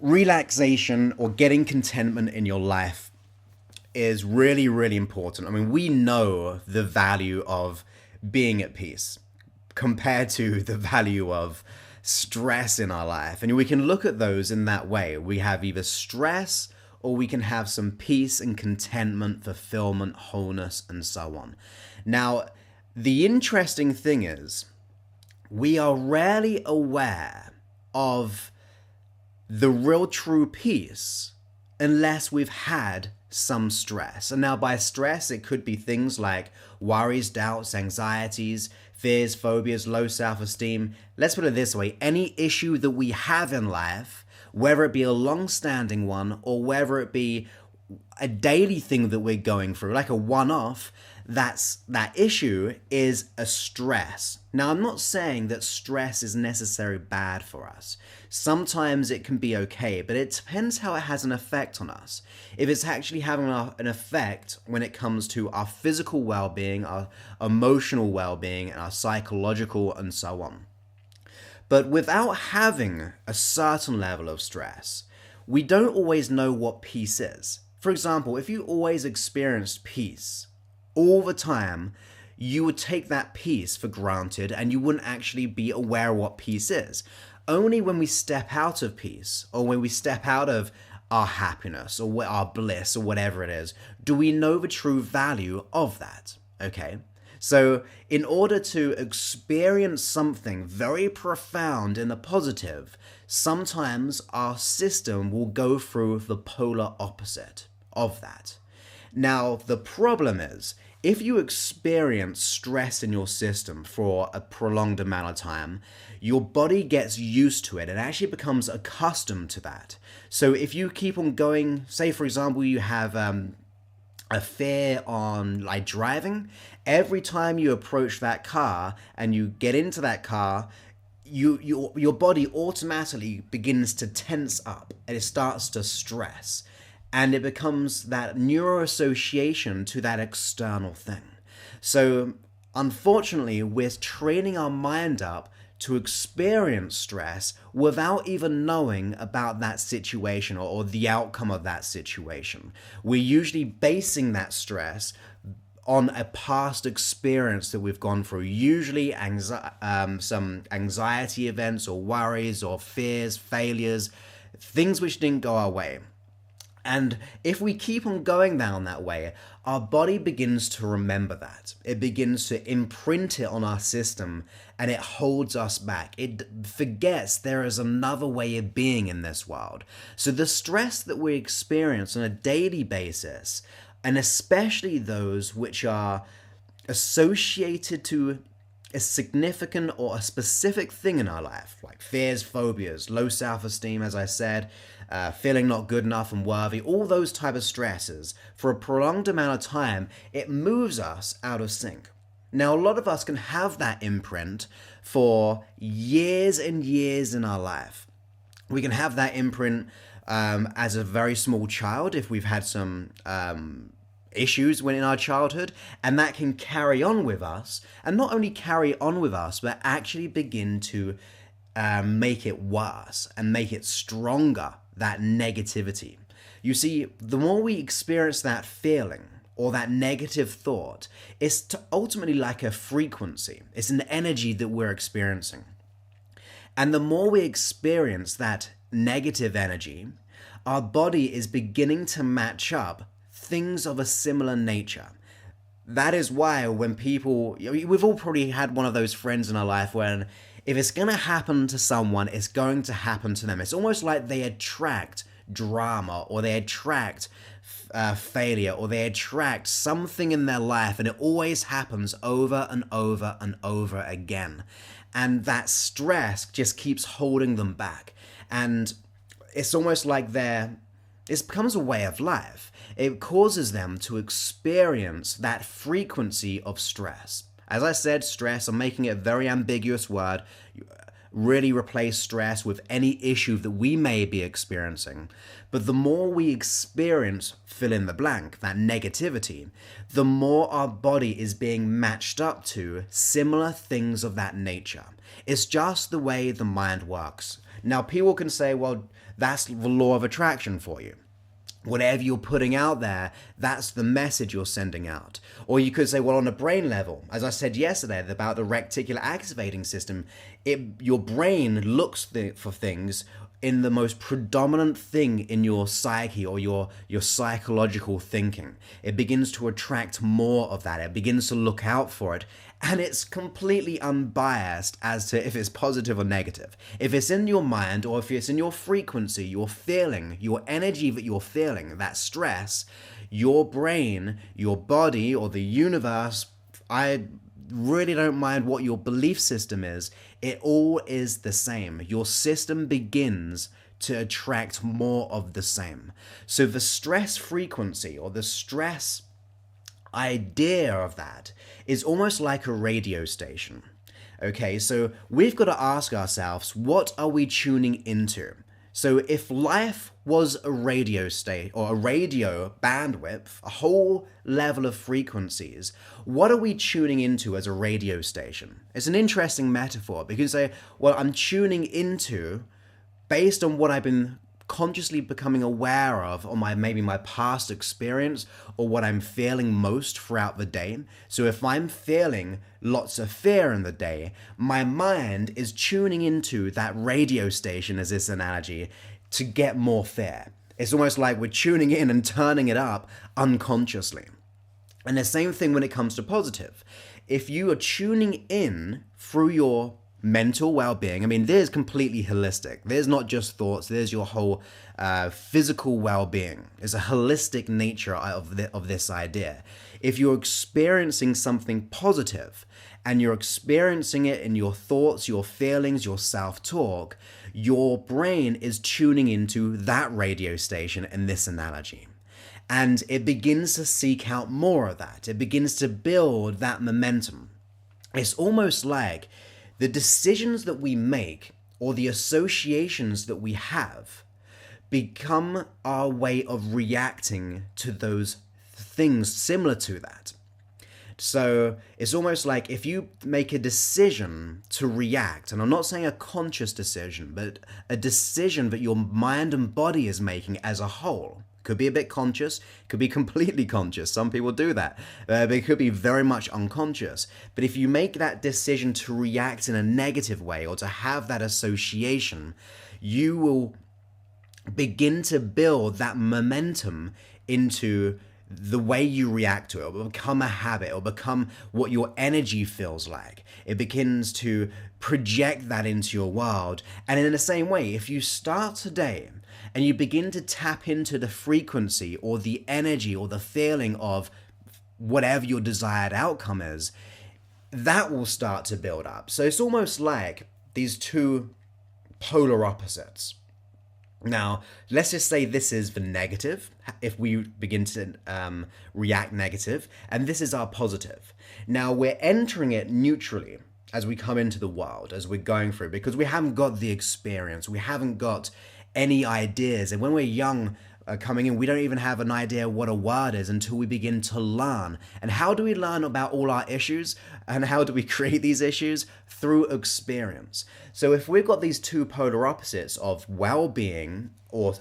Relaxation or getting contentment in your life is really, really important. I mean, we know the value of being at peace compared to the value of stress in our life. And we can look at those in that way. We have either stress or we can have some peace and contentment, fulfillment, wholeness, and so on. Now, the interesting thing is, we are rarely aware of the real true peace unless we've had some stress. And now by stress, it could be things like worries, doubts, anxieties, fears, phobias, low self-esteem. Let's put it this way, any issue that we have in life, whether it be a long-standing one or whether it be a daily thing that we're going through, like a one-off, that issue is a stress. Now, I'm not saying that stress is necessarily bad for us. Sometimes it can be okay, but it depends how it has an effect on us. If it's actually having an effect when it comes to our physical well-being, our emotional well-being, and our psychological and so on. But without having a certain level of stress, we don't always know what peace is. For example, if you always experienced peace all the time, you would take that peace for granted and you wouldn't actually be aware of what peace is. Only when we step out of peace or when we step out of our happiness or our bliss or whatever it is, do we know the true value of that. Okay? So in order to experience something very profound in the positive, sometimes our system will go through the polar opposite of that. Now, the problem is, if you experience stress in your system for a prolonged amount of time, your body gets used to it and actually becomes accustomed to that. So if you keep on going, say for example, you have a fear on like driving, every time you approach that car and you get into that car, your body automatically begins to tense up and it starts to stress. And it becomes that neuroassociation to that external thing. So unfortunately, we're training our mind up to experience stress without even knowing about that situation or the outcome of that situation. We're usually basing that stress on a past experience that we've gone through, usually some anxiety events or worries or fears, failures, things which didn't go our way. And if we keep on going down that way, our body begins to remember that. It begins to imprint it on our system and it holds us back. It forgets there is another way of being in this world. So the stress that we experience on a daily basis, and especially those which are associated to a significant or a specific thing in our life, like fears, phobias, low self-esteem, as I said, feeling not good enough and worthy, all those type of stresses, for a prolonged amount of time, it moves us out of sync. Now, a lot of us can have that imprint for years and years in our life. We can have that imprint as a very small child if we've had some issues when in our childhood, and that can carry on with us, and not only carry on with us, but actually begin to make it worse and make it stronger, that negativity. You see, the more we experience that feeling or that negative thought, it's ultimately like a frequency. It's an energy that we're experiencing. And the more we experience that negative energy, our body is beginning to match up things of a similar nature. That is why when people, we've all probably had one of those friends in our life when if it's going to happen to someone, it's going to happen to them. It's almost like they attract drama, or they attract failure, or they attract something in their life, and it always happens over and over and over again. And that stress just keeps holding them back. And it's almost like it becomes a way of life. It causes them to experience that frequency of stress. As I said, stress, I'm making it a very ambiguous word. Really replace stress with any issue that we may be experiencing. But the more we experience, fill in the blank, that negativity, the more our body is being matched up to similar things of that nature. It's just the way the mind works. Now, people can say, well, That's the law of attraction for you. Whatever you're putting out there, that's the message you're sending out. Or you could say, well, on a brain level, as I said yesterday about the reticular activating system, your brain looks for things in the most predominant thing in your psyche or your psychological thinking. It begins to attract more of that. It begins to look out for it. And it's completely unbiased as to if it's positive or negative. If it's in your mind or if it's in your frequency, your feeling, your energy that you're feeling, that stress, your brain, your body, or the universe, I really don't mind what your belief system is. It all is the same. Your system begins to attract more of the same. So the stress frequency or the stress idea of that is almost like a radio station. Okay, so we've got to ask ourselves, what are we tuning into? So if life was a radio state or a radio bandwidth, a whole level of frequencies, what are we tuning into as a radio station? It's an interesting metaphor because you say, well, I'm tuning into based on what I've been consciously becoming aware of, or maybe my past experience, or what I'm feeling most throughout the day. So if I'm feeling lots of fear in the day, my mind is tuning into that radio station, as this analogy, to get more fear. It's almost like we're tuning in and turning it up unconsciously. And the same thing when it comes to positive. If you are tuning in through your mental well-being, I mean, there's completely holistic. There's not just thoughts, there's your whole physical well-being. There's a holistic nature of this idea. If you're experiencing something positive and you're experiencing it in your thoughts, your feelings, your self-talk, your brain is tuning into that radio station in this analogy. And it begins to seek out more of that. It begins to build that momentum. It's almost like the decisions that we make or the associations that we have become our way of reacting to those things similar to that. So it's almost like if you make a decision to react, and I'm not saying a conscious decision, but a decision that your mind and body is making as a whole. Could be a bit conscious, could be completely conscious. Some people do that. But it could be very much unconscious. But if you make that decision to react in a negative way or to have that association, you will begin to build that momentum into the way you react to it. It will become a habit. It will become what your energy feels like. It begins to project that into your world. And in the same way, if you start today and you begin to tap into the frequency or the energy or the feeling of whatever your desired outcome is, that will start to build up. So it's almost like these two polar opposites. Now, let's just say this is the negative, if we begin to react negative, and this is our positive. Now, we're entering it neutrally as we come into the world, as we're going through, because we haven't got the experience, we haven't got any ideas. And when we're young, coming in, we don't even have an idea what a word is until we begin to learn. And how do we learn about all our issues? And how do we create these issues? Through experience. So if we've got these two polar opposites of well-being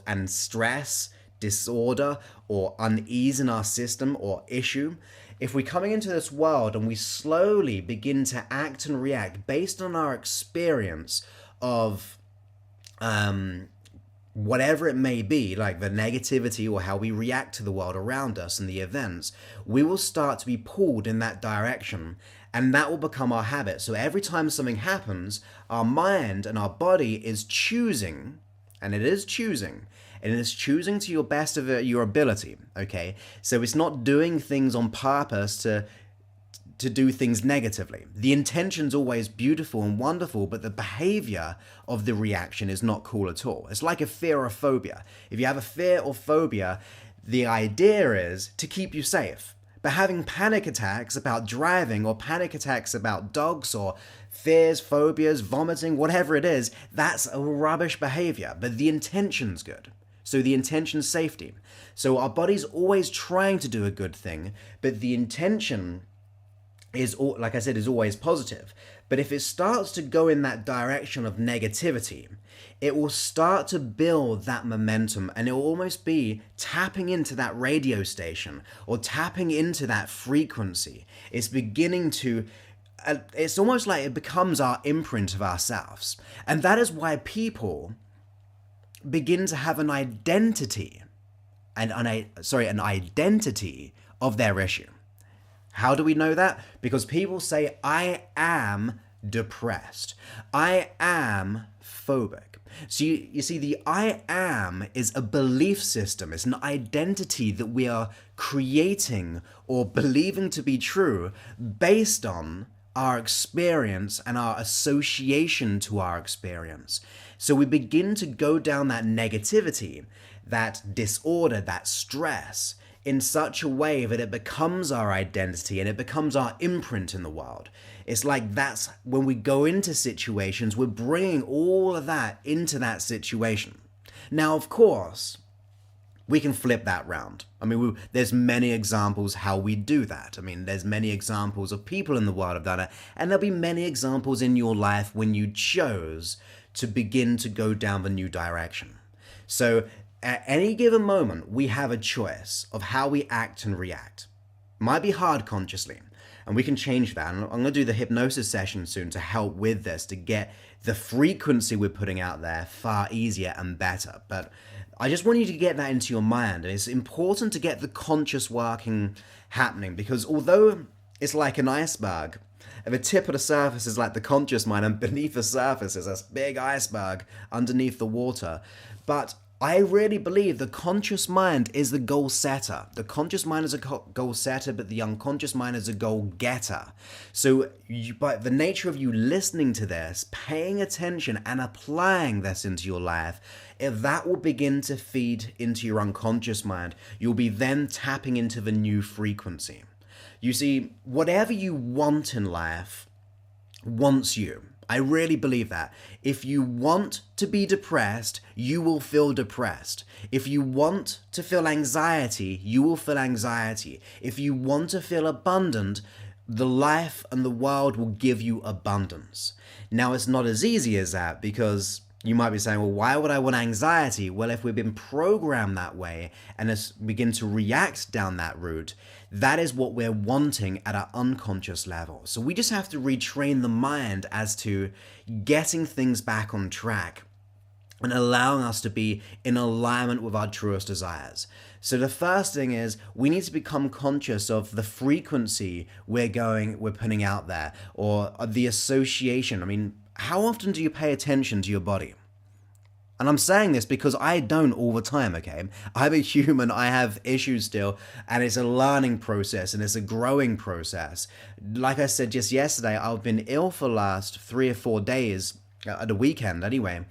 and stress, disorder, or unease in our system or issue, if we're coming into this world and we slowly begin to act and react based on our experience of whatever it may be, like the negativity or how we react to the world around us and the events, we will start to be pulled in that direction, and that will become our habit. So every time something happens, our mind and our body is choosing, and it is choosing to your best of your ability, okay? So it's not doing things on purpose to do things negatively. The intention's always beautiful and wonderful, but the behavior of the reaction is not cool at all. It's like a fear or phobia. If you have a fear or phobia, the idea is to keep you safe. But having panic attacks about driving or panic attacks about dogs or fears, phobias, vomiting, whatever it is, that's a rubbish behavior, but the intention's good. So the intention's safety. So our body's always trying to do a good thing, but the intention is, like I said, is always positive. But if it starts to go in that direction of negativity, it will start to build that momentum, and it will almost be tapping into that radio station or tapping into that frequency. It's beginning to, it's almost like it becomes our imprint of ourselves. And that is why people begin to have an identity, an identity of their issue. How do we know that? Because people say, I am depressed. I am phobic. So you see, the I am is a belief system. It's an identity that we are creating or believing to be true based on our experience and our association to our experience. So we begin to go down that negativity, that disorder, that stress, in such a way that it becomes our identity and it becomes our imprint in the world. It's like that's when we go into situations, we're bringing all of that into that situation. Now, of course, we can flip that round. I mean, there's many examples how we do that. I mean, there's many examples of people in the world have done it, and there'll be many examples in your life when you chose to begin to go down the new direction. So at any given moment, we have a choice of how we act and react. Might be hard consciously, and we can change that. And I'm going to do the hypnosis session soon to help with this, to get the frequency we're putting out there far easier and better. But I just want you to get that into your mind. And it's important to get the conscious working happening, because although it's like an iceberg, the tip of the surface is like the conscious mind, and beneath the surface is this big iceberg underneath the water. But I really believe the conscious mind is the goal setter. The conscious mind is a goal setter, but the unconscious mind is a goal getter. So by the nature of you listening to this, paying attention and applying this into your life, if that will begin to feed into your unconscious mind, you'll be then tapping into the new frequency. You see, whatever you want in life wants you. I really believe that. If you want to be depressed, you will feel depressed. If you want to feel anxiety, you will feel anxiety. If you want to feel abundant, the life and the world will give you abundance. Now, it's not as easy as that, because you might be saying, well, why would I want anxiety? Well, if we've been programmed that way and begin to react down that route, that is what we're wanting at our unconscious level. So we just have to retrain the mind as to getting things back on track and allowing us to be in alignment with our truest desires. So the first thing is we need to become conscious of the frequency we're putting out there, or the association. I mean, how often do you pay attention to your body? And I'm saying this because I don't all the time, okay? I'm a human, I have issues still, and it's a learning process and it's a growing process. Like I said just yesterday, I've been ill for the last 3 or 4 days, at the weekend anyway,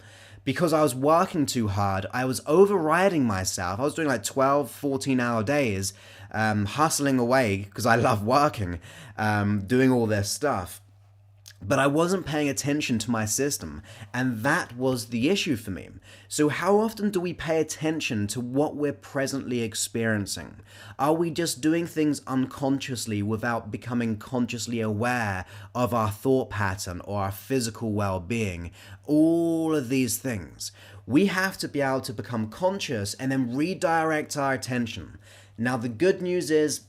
because I was working too hard. I was overriding myself. I was doing like 12, 14-hour days, hustling away because I love working, doing all this stuff. But I wasn't paying attention to my system, and that was the issue for me. So how often do we pay attention to what we're presently experiencing? Are we just doing things unconsciously without becoming consciously aware of our thought pattern or our physical well-being? All of these things. We have to be able to become conscious and then redirect our attention. Now, the good news is,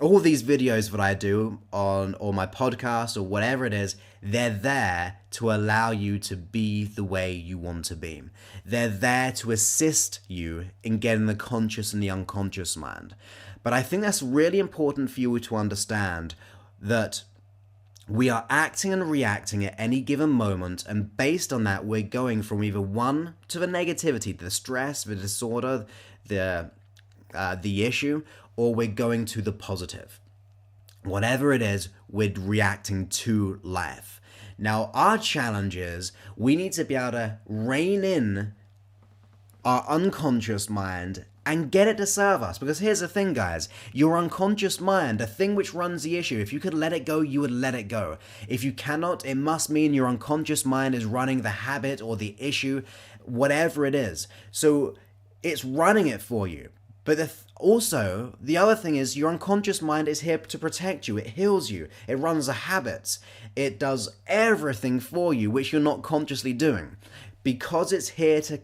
all these videos that I do on or my podcast or whatever it is, they're there to allow you to be the way you want to be. They're there to assist you in getting the conscious and the unconscious mind. But I think that's really important for you to understand, that we are acting and reacting at any given moment, and based on that, we're going from either one to the negativity, the stress, the disorder, the issue, or we're going to the positive. Whatever it is, we're reacting to life. Now, our challenge is we need to be able to rein in our unconscious mind and get it to serve us. Because here's the thing, guys, your unconscious mind, the thing which runs the issue, if you could let it go, you would let it go. If you cannot, it must mean your unconscious mind is running the habit or the issue, whatever it is. So it's running it for you. But also, the other thing is your unconscious mind is here to protect you. It heals you. It runs the habits. It does everything for you, which you're not consciously doing. Because it's here to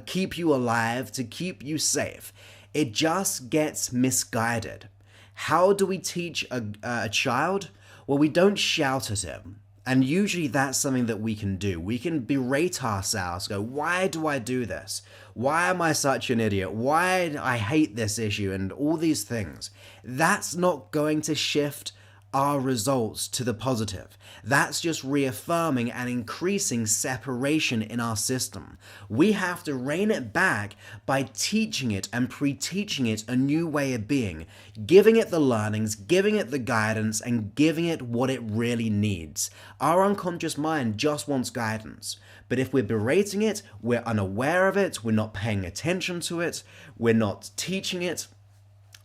keep you alive, to keep you safe, it just gets misguided. How do we teach a child? Well, we don't shout at him. And usually that's something that we can do. We can berate ourselves, go, why do I do this? Why am I such an idiot? Why I hate this issue and all these things. That's not going to shift our results to the positive. That's just reaffirming and increasing separation in our system. We have to rein it back by teaching it and pre-teaching it a new way of being, giving it the learnings, giving it the guidance, and giving it what it really needs. Our unconscious mind just wants guidance. But if we're berating it, we're unaware of it, we're not paying attention to it, we're not teaching it,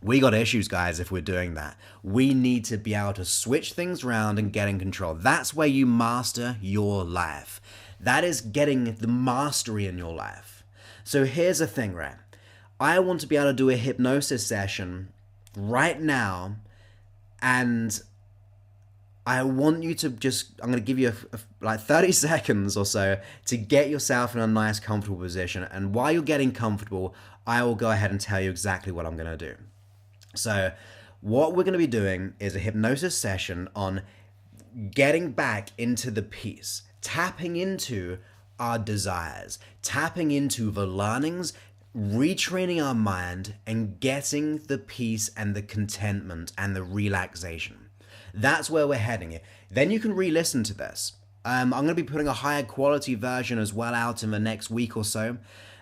we got issues, guys, if we're doing that. We need to be able to switch things around and get in control. That's where you master your life. That is getting the mastery in your life. So here's the thing, right? I want to be able to do a hypnosis session right now, and I want you to I'm going to give you like 30 seconds or so to get yourself in a nice, comfortable position. And while you're getting comfortable, I will go ahead and tell you exactly what I'm going to do. So what we're going to be doing is a hypnosis session on getting back into the peace, tapping into our desires, tapping into the learnings, retraining our mind, and getting the peace and the contentment and the relaxation. That's where we're heading. Then you can re-listen to this. I'm going to be putting a higher quality version as well out in the next week or so.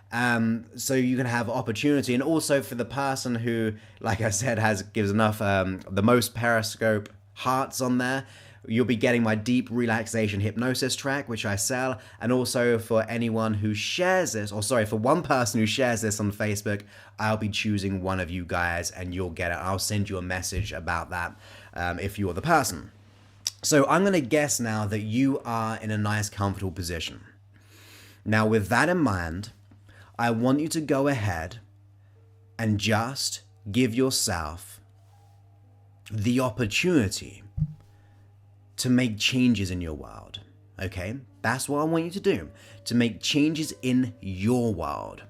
So you can have opportunity, and also for the person who, like I said, gives enough the most Periscope hearts on there, you'll be getting my deep relaxation hypnosis track, which I sell. And also for anyone who shares this, for one person who shares this on Facebook, I'll be choosing one of you guys and you'll get it. I'll send you a message about that if you're the person. So I'm going to guess now that you are in a nice, comfortable position. Now, with that in mind, I want you to go ahead and just give yourself the opportunity to make changes in your world, okay? That's what I want you to do, to make changes in your world.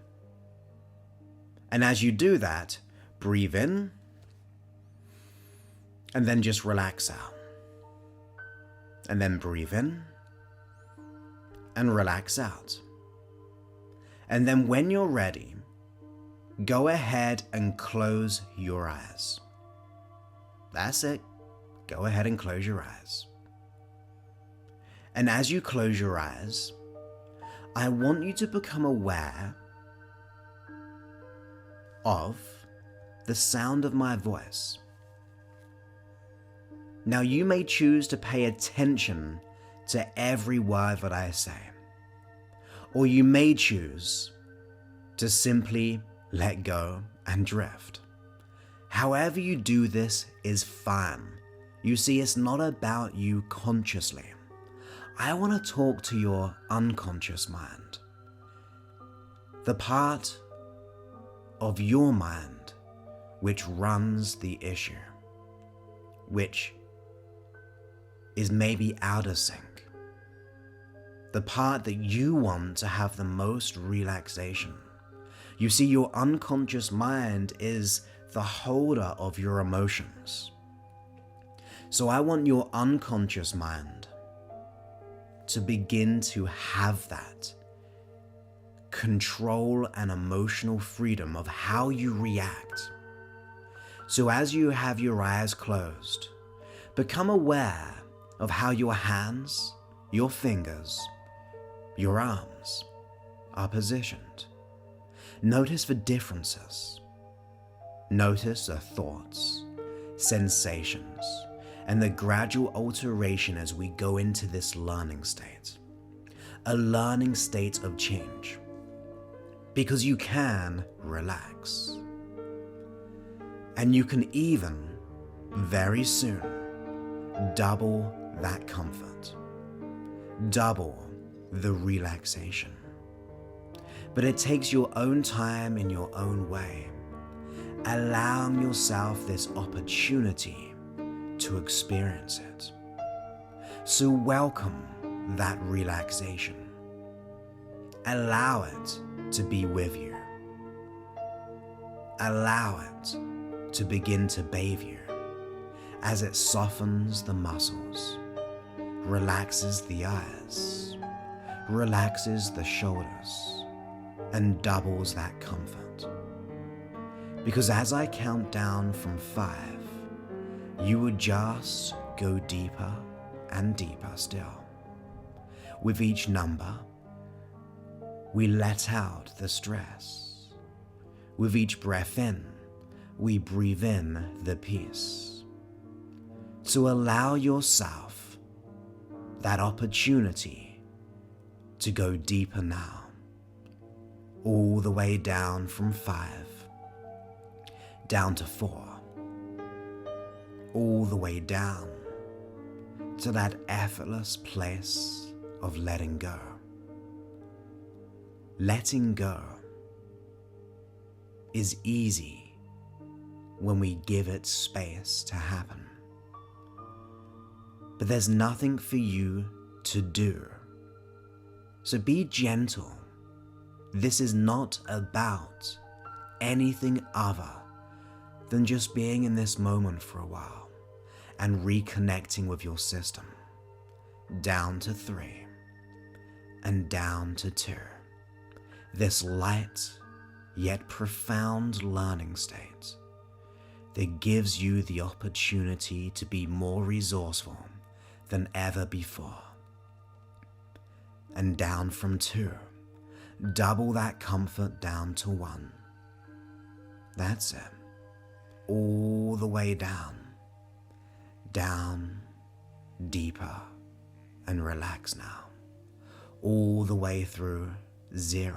And as you do that, breathe in and then just relax out. And then breathe in and relax out. And then when you're ready, go ahead and close your eyes. That's it. Go ahead and close your eyes. And as you close your eyes, I want you to become aware of the sound of my voice. Now you may choose to pay attention to every word that I say. Or you may choose to simply let go and drift. However you do this is fine. You see, it's not about you consciously. I want to talk to your unconscious mind. The part of your mind which runs the issue, which is maybe out of sync. The part that you want to have the most relaxation. You see, your unconscious mind is the holder of your emotions. So I want your unconscious mind to begin to have that control and emotional freedom of how you react. So as you have your eyes closed, become aware of how your hands, your fingers, your arms are positioned. Notice the differences. Notice the thoughts, sensations, and the gradual alteration as we go into this learning state. A learning state of change. Because you can relax. And you can even, very soon, double that comfort. Double the relaxation. But it takes your own time in your own way, allowing yourself this opportunity to experience it. So welcome that relaxation. Allow it to be with you. Allow it to begin to bathe you as it softens the muscles, relaxes the eyes, relaxes the shoulders, and doubles that comfort. Because as I count down from 5, you would just go deeper and deeper still. With each number, we let out the stress. With each breath in, we breathe in the peace. So allow yourself that opportunity to go deeper now, all the way down from 5, down to 4, all the way down to that effortless place of letting go. Letting go is easy when we give it space to happen. But there's nothing for you to do. So be gentle. This is not about anything other than just being in this moment for a while and reconnecting with your system. Down to 3 and down to 2. This light yet profound learning state that gives you the opportunity to be more resourceful than ever before. And down from 2, double that comfort down to 1. That's it. All the way down, deeper, and relax now. All the way through 0.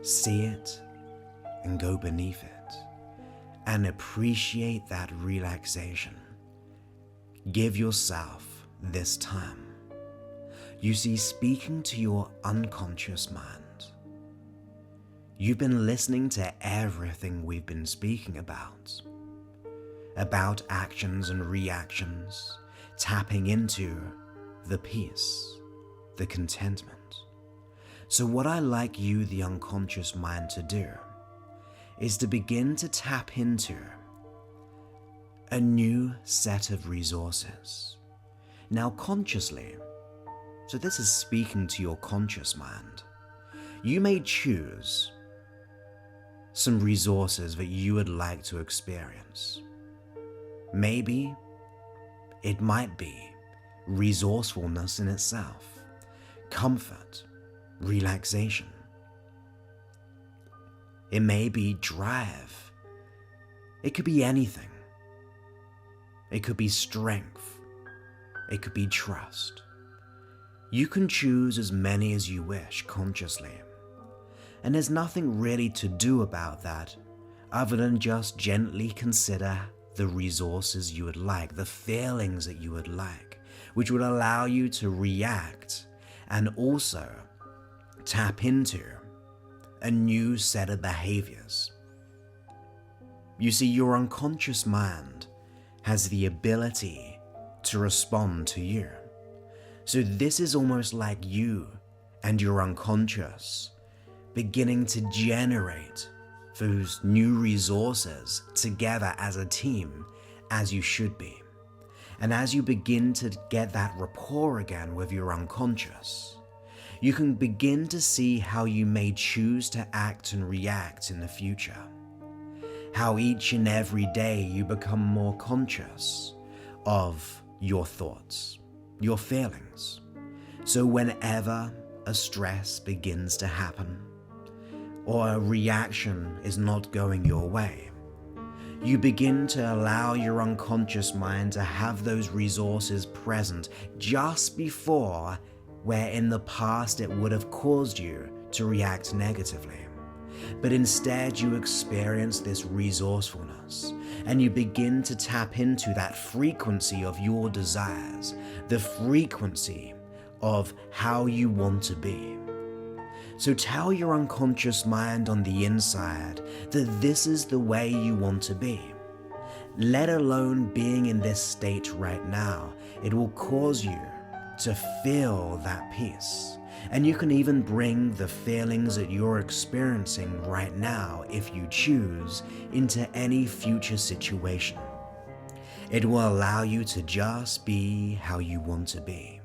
See it and go beneath it and appreciate that relaxation. Give yourself this time. You see, speaking to your unconscious mind, you've been listening to everything we've been speaking about actions and reactions, tapping into the peace, the contentment. So what I like you, the unconscious mind, to do is to begin to tap into a new set of resources. Now consciously, so this is speaking to your conscious mind, you may choose some resources that you would like to experience. Maybe it might be resourcefulness in itself, comfort, relaxation. It may be drive. It could be anything. It could be strength. It could be trust. You can choose as many as you wish consciously. And there's nothing really to do about that other than just gently consider the resources you would like, the feelings that you would like, which would allow you to react and also tap into a new set of behaviors. You see, your unconscious mind has the ability to respond to you. So this is almost like you and your unconscious beginning to generate those new resources together as a team, as you should be. And as you begin to get that rapport again with your unconscious, you can begin to see how you may choose to act and react in the future. How each and every day you become more conscious of your thoughts, your feelings. So whenever a stress begins to happen, or a reaction is not going your way, you begin to allow your unconscious mind to have those resources present just before where in the past it would have caused you to react negatively. But instead you experience this resourcefulness and you begin to tap into that frequency of your desires, the frequency of how you want to be. So tell your unconscious mind on the inside that this is the way you want to be. let alone being in this state right now. It will cause you to feel that peace. And you can even bring the feelings that you're experiencing right now, if you choose, into any future situation. It will allow you to just be how you want to be.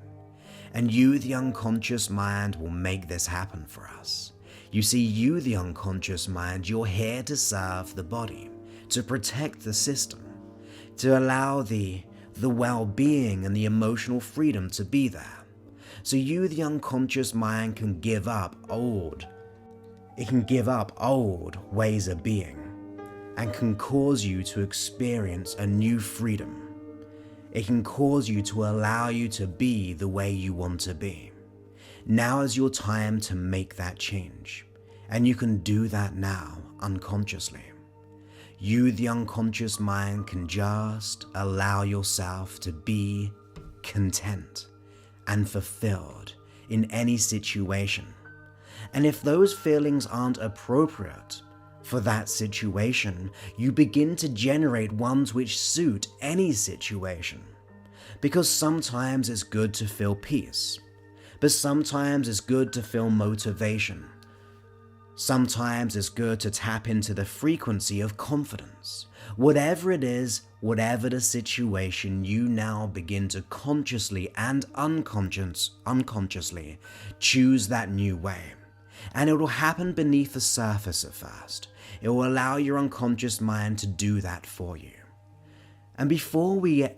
And you, the unconscious mind, will make this happen for us. You see, you, the unconscious mind, you're here to serve the body, to protect the system, to allow the well-being and the emotional freedom to be there. So you, the unconscious mind, can give up old ways of being and can cause you to experience a new freedom. It can cause you to allow you to be the way you want to be. Now is your time to make that change, and you can do that now unconsciously. You, the unconscious mind, can just allow yourself to be content and fulfilled in any situation. And if those feelings aren't appropriate for that situation, you begin to generate ones which suit any situation. Because sometimes it's good to feel peace, but sometimes it's good to feel motivation. Sometimes it's good to tap into the frequency of confidence. Whatever it is, whatever the situation, you now begin to consciously and unconsciously choose that new way. And it will happen beneath the surface at first. It will allow your unconscious mind to do that for you. And before we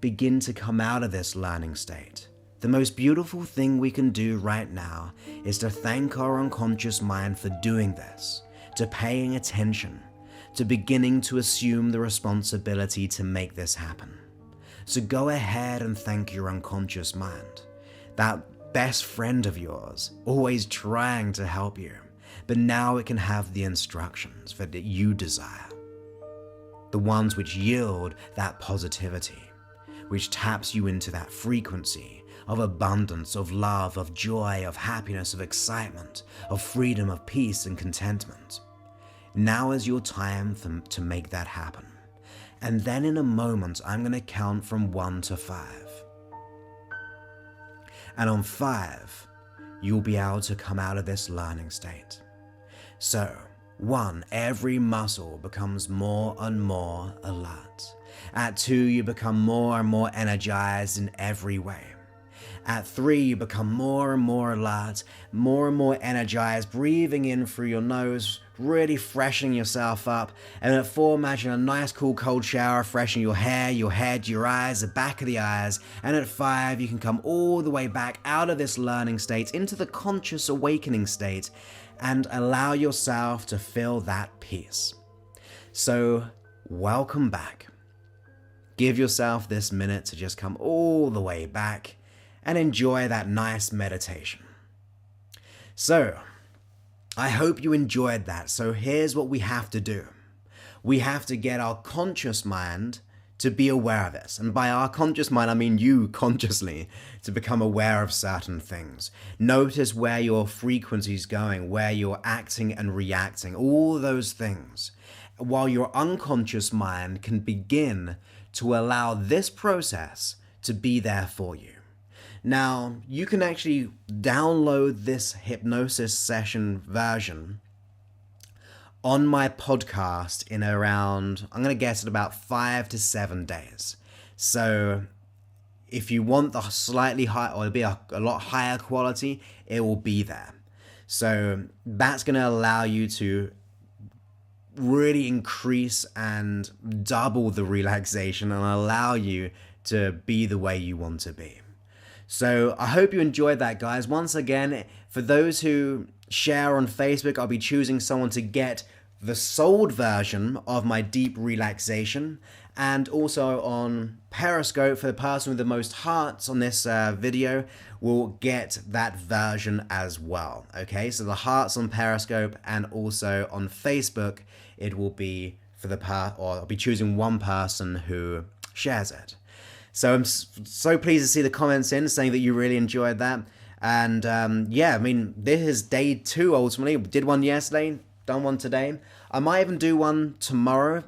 begin to come out of this learning state, the most beautiful thing we can do right now is to thank our unconscious mind for doing this, to paying attention, to beginning to assume the responsibility to make this happen. So go ahead and thank your unconscious mind, that best friend of yours, always trying to help you, but now it can have the instructions that you desire, the ones which yield that positivity, which taps you into that frequency of abundance, of love, of joy, of happiness, of excitement, of freedom, of peace and contentment. Now is your time to make that happen. And then in a moment, I'm going to count from 1 to 5. And on 5, you'll be able to come out of this learning state. So, 1, every muscle becomes more and more alert. At 2, you become more and more energized in every way. At 3, you become more and more alert, more and more energized, breathing in through your nose, really freshening yourself up. And at 4, imagine a nice cool cold shower, freshening your hair, your head, your eyes, the back of the eyes. And at 5, you can come all the way back out of this learning state into the conscious awakening state and allow yourself to feel that peace. So, welcome back. Give yourself this minute to just come all the way back and enjoy that nice meditation. So, I hope you enjoyed that. So here's what we have to do. We have to get our conscious mind to be aware of this. And by our conscious mind, I mean you consciously, to become aware of certain things. Notice where your frequency is going, where you're acting and reacting, all those things. While your unconscious mind can begin to allow this process to be there for you. Now, you can actually download this hypnosis session version on my podcast in around, I'm going to guess at about 5 to 7 days. So if you want the slightly high, or it'll be a lot higher quality, it will be there. So that's going to allow you to really increase and double the relaxation and allow you to be the way you want to be. So I hope you enjoyed that, guys. Once again, for those who share on Facebook, I'll be choosing someone to get the sold version of my deep relaxation, and also on Periscope, for the person with the most hearts on this video, will get that version as well. Okay, so the hearts on Periscope and also on Facebook, it will be for the or I'll be choosing one person who shares it. So I'm so pleased to see the comments in saying that you really enjoyed that. And yeah, I mean, this is day 2 ultimately. Did one yesterday, done one today. I might even do one tomorrow.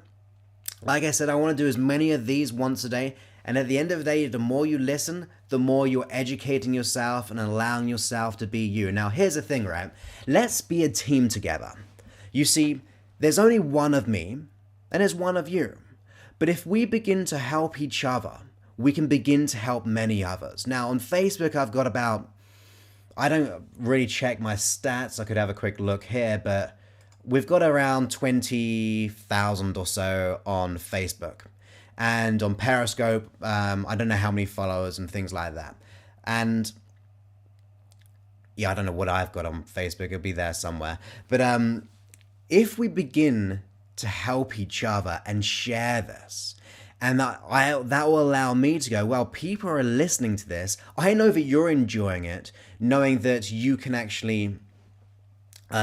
Like I said, I want to do as many of these once a day. And at the end of the day, the more you listen, the more you're educating yourself and allowing yourself to be you. Now, here's the thing, right? Let's be a team together. You see, there's only one of me and there's one of you. But if we begin to help each other, we can begin to help many others. Now, on Facebook, I've got about, I don't really check my stats. I could have a quick look here, but we've got around 20,000 or so on Facebook. And on Periscope, I don't know how many followers and things like that. And yeah, I don't know what I've got on Facebook. It'll be there somewhere. But if we begin to help each other and share this, and that will allow me to go, well, people are listening to this. I know that you're enjoying it, knowing that you can actually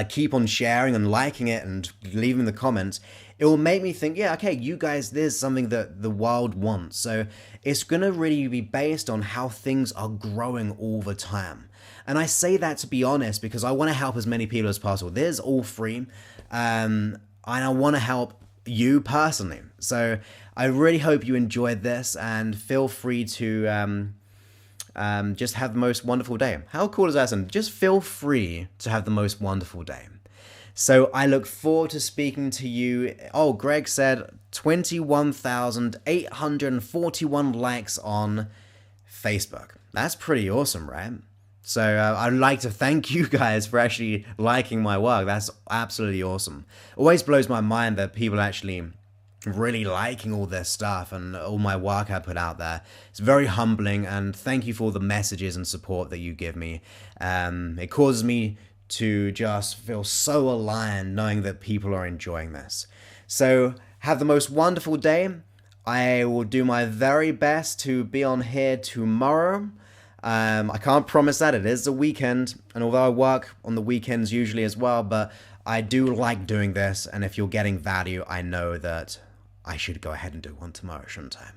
keep on sharing and liking it and leaving the comments. It will make me think, yeah, okay, you guys, there's something that the world wants. So it's going to really be based on how things are growing all the time. And I say that to be honest, because I want to help as many people as possible. There's all free. And I want to help you personally. So I really hope you enjoyed this, and feel free to just have the most wonderful day. How cool is that? And just feel free to have the most wonderful day. So I look forward to speaking to you. Oh, Greg said 21,841 likes on Facebook. That's pretty awesome, right? So I'd like to thank you guys for actually liking my work. That's absolutely awesome. Always blows my mind that people actually really liking all this stuff and all my work I put out there. It's very humbling, and thank you for all the messages and support that you give me. It causes me to just feel so aligned knowing that people are enjoying this. So have the most wonderful day. I will do my very best to be on here tomorrow. I can't promise that. It is the weekend, and although I work on the weekends usually as well, but I do like doing this, and if you're getting value, I know that I should go ahead and do one tomorrow, shouldn't I?